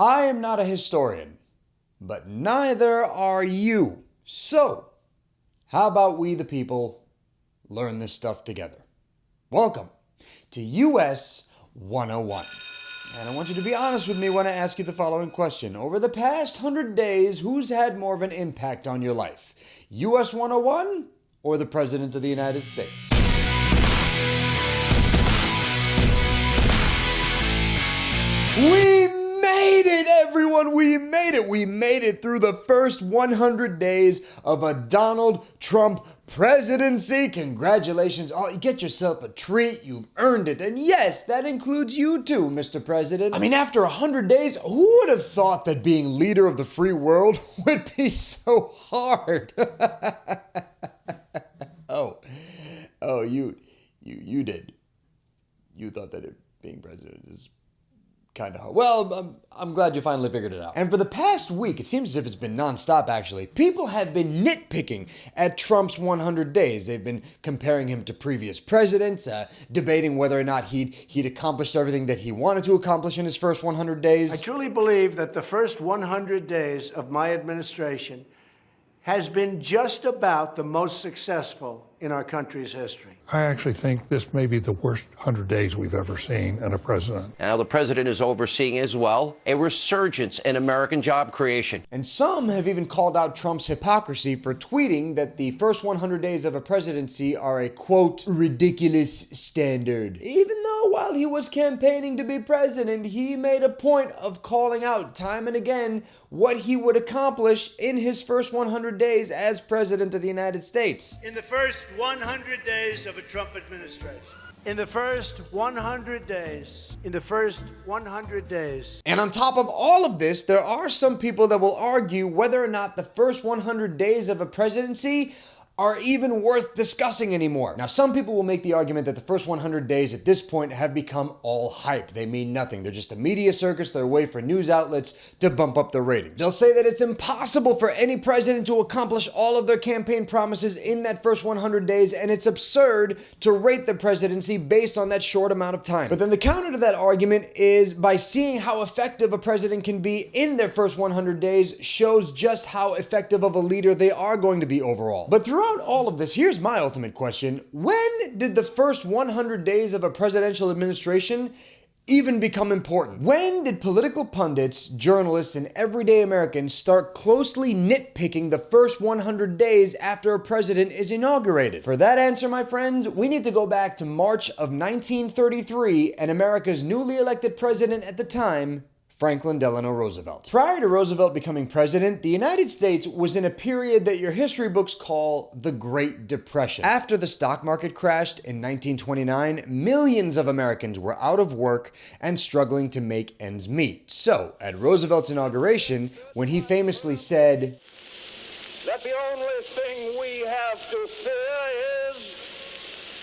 I am not a historian, but neither are you. So, how about we the people learn this stuff together? Welcome to US 101. And I want you to be honest with me when I ask you the following question. Over the past 100 days, who's had more of an impact on your life? US 101 or the President of the United States? We made it, everyone! We made it! We made it through the first 100 days of a Donald Trump presidency. Congratulations. Oh, you get yourself a treat. You've earned it. And yes, that includes you too, Mr. President. I mean, after 100 days, who would have thought that being leader of the free world would be so hard? You did. You thought that being president is kind of hard. Well, I'm glad you finally figured it out. And for the past week, it seems as if it's been nonstop actually, people have been nitpicking at Trump's 100 days. They've been comparing him to previous presidents, debating whether or not he'd accomplished everything that he wanted to accomplish in his first 100 days. I truly believe that the first 100 days of my administration has been just about the most successful in our country's history. I actually think this may be the worst 100 days we've ever seen in a president. Now, the president is overseeing as well a resurgence in American job creation. And some have even called out Trump's hypocrisy for tweeting that the first 100 days of a presidency are a, quote, ridiculous standard. Even though while he was campaigning to be president, he made a point of calling out time and again what he would accomplish in his first 100 days as president of the United States. In the first 100 days of a Trump administration. In the first 100 days. In the first 100 days. And on top of all of this, there are some people that will argue whether or not the first 100 days of a presidency are even worth discussing anymore. Now, some people will make the argument that the first 100 days at this point have become all hype. They mean nothing. They're just a media circus. They're a way for news outlets to bump up their ratings. They'll say that it's impossible for any president to accomplish all of their campaign promises in that first 100 days, and it's absurd to rate the presidency based on that short amount of time. But then the counter to that argument is by seeing how effective a president can be in their first 100 days shows just how effective of a leader they are going to be overall. But throughout all of this, here's my ultimate question. When did the first 100 days of a presidential administration even become important? When did political pundits, journalists, and everyday Americans start closely nitpicking the first 100 days after a president is inaugurated? For that answer, my friends, we need to go back to March of 1933 and America's newly elected president at the time, Franklin Delano Roosevelt. Prior to Roosevelt becoming president, the United States was in a period that your history books call the Great Depression. After the stock market crashed in 1929, millions of Americans were out of work and struggling to make ends meet. So, at Roosevelt's inauguration, when he famously said, "That the only thing we have to fear is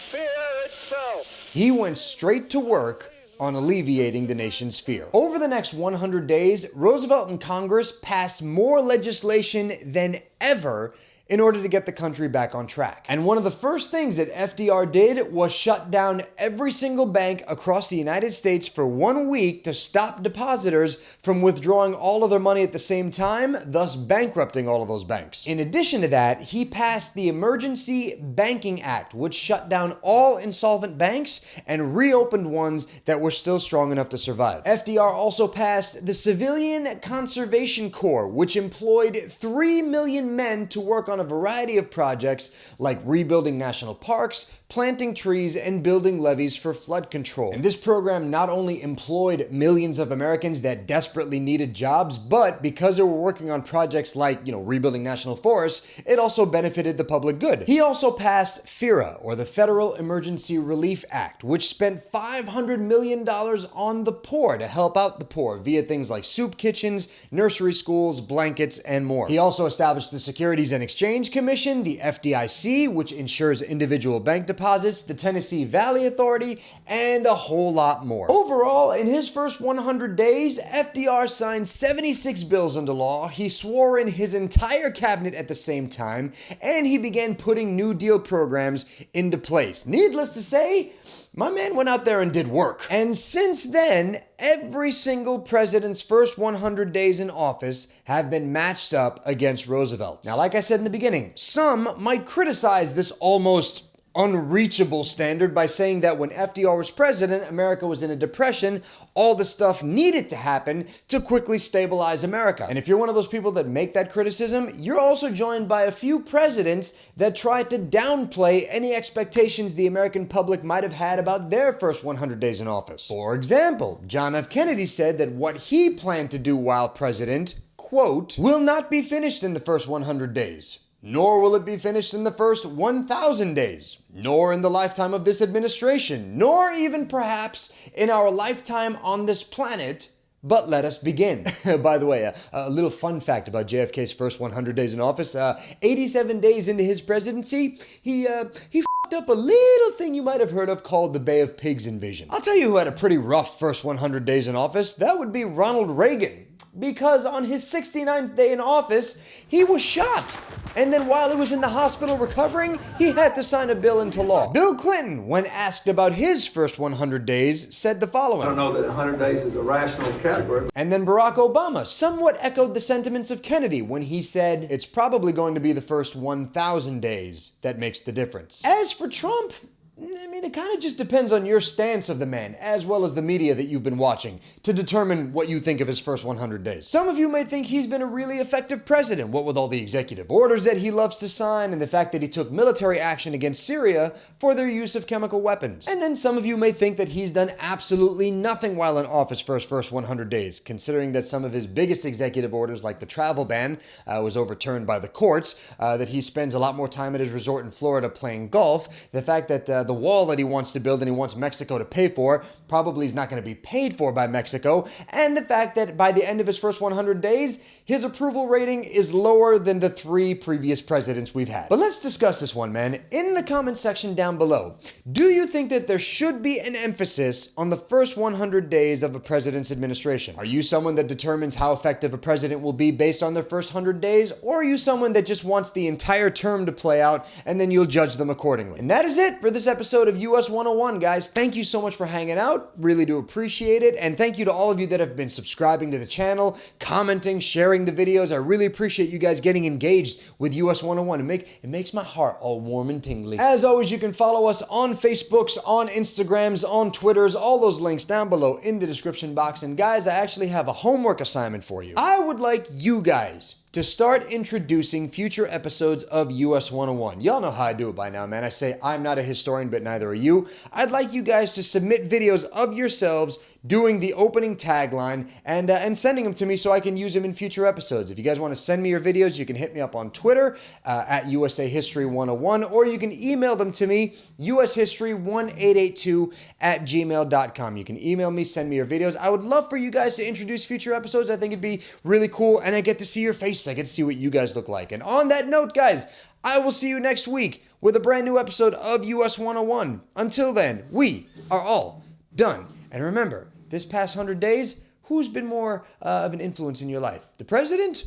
fear itself," he went straight to work on alleviating the nation's fear. Over the next 100 days, Roosevelt and Congress passed more legislation than ever in order to get the country back on track. And one of the first things that FDR did was shut down every single bank across the United States for 1 week to stop depositors from withdrawing all of their money at the same time, thus bankrupting all of those banks. In addition to that, he passed the Emergency Banking Act, which shut down all insolvent banks and reopened ones that were still strong enough to survive. FDR also passed the Civilian Conservation Corps, which employed 3 million men to work on a variety of projects like rebuilding national parks, planting trees, and building levees for flood control. And this program not only employed millions of Americans that desperately needed jobs, but because they were working on projects like, rebuilding national forests, it also benefited the public good. He also passed FERA, or the Federal Emergency Relief Act, which spent $500 million on the poor to help out the poor via things like soup kitchens, nursery schools, blankets, and more. He also established the Securities and Exchange Commission, the FDIC, which ensures individual bank deposits, the Tennessee Valley Authority, and a whole lot more. Overall, in his first 100 days, FDR signed 76 bills into law, he swore in his entire cabinet at the same time, and he began putting New Deal programs into place. Needless to say, My man went out there and did work. And since then, every single president's first 100 days in office have been matched up against Roosevelt. Now, like I said in the beginning, some might criticize this almost unreachable standard by saying that when FDR was president, America was in a depression, all the stuff needed to happen to quickly stabilize America. And if you're one of those people that make that criticism, you're also joined by a few presidents that tried to downplay any expectations the American public might have had about their first 100 days in office. For example, John F. Kennedy said that what he planned to do while president, quote, will not be finished in the first 100 days. Nor will it be finished in the first 1,000 days, nor in the lifetime of this administration, nor even perhaps in our lifetime on this planet, but let us begin. By the way, a little fun fact about JFK's first 100 days in office, 87 days into his presidency, he f***ed up a little thing you might have heard of called the Bay of Pigs invasion. I'll tell you who had a pretty rough first 100 days in office, that would be Ronald Reagan. Because on his 69th day in office, he was shot. And then while he was in the hospital recovering, he had to sign a bill into law. Bill Clinton, when asked about his first 100 days, said the following. I don't know that 100 days is a rational category. And then Barack Obama somewhat echoed the sentiments of Kennedy when he said, it's probably going to be the first 1,000 days that makes the difference. As for Trump, I mean, it kind of just depends on your stance of the man, as well as the media that you've been watching, to determine what you think of his first 100 days. Some of you may think he's been a really effective president, what with all the executive orders that he loves to sign and the fact that he took military action against Syria for their use of chemical weapons. And then some of you may think that he's done absolutely nothing while in office for his first 100 days, considering that some of his biggest executive orders, like the travel ban, was overturned by the courts, that he spends a lot more time at his resort in Florida playing golf, the fact that the wall that he wants to build and he wants Mexico to pay for probably is not going to be paid for by Mexico, and the fact that by the end of his first 100 days, his approval rating is lower than the 3 previous presidents we've had. But let's discuss this one, man. In the comment section down below, do you think that there should be an emphasis on the first 100 days of a president's administration? Are you someone that determines how effective a president will be based on their first 100 days, or are you someone that just wants the entire term to play out and then you'll judge them accordingly? And that is it for this episode of US 101, guys. Thank you so much for hanging out. Really do appreciate it. And thank you to all of you that have been subscribing to the channel, commenting, sharing the videos. I really appreciate you guys getting engaged with US 101. It makes my heart all warm and tingly. As always, you can follow us on Facebooks, on Instagrams, on Twitters, all those links down below in the description box. And guys, I actually have a homework assignment for you. I would like you guys to start introducing future episodes of US 101. Y'all know how I do it by now, man. I say I'm not a historian, but neither are you. I'd like you guys to submit videos of yourselves doing the opening tagline and sending them to me so I can use them in future episodes. If you guys want to send me your videos, you can hit me up on Twitter at USA History 101, or you can email them to me, ushistory1882@gmail.com. You can email me, send me your videos. I would love for you guys to introduce future episodes. I think it'd be really cool, and I get to see your faces. I get to see what you guys look like. And on that note, guys, I will see you next week with a brand new episode of US 101. Until then, we are all done. And remember, this past 100 days, who's been more of an influence in your life? The president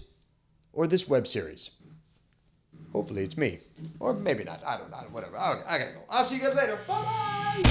or this web series? Hopefully it's me. Or maybe not. I don't know. Whatever. I gotta go. I'll see you guys later. Bye-bye!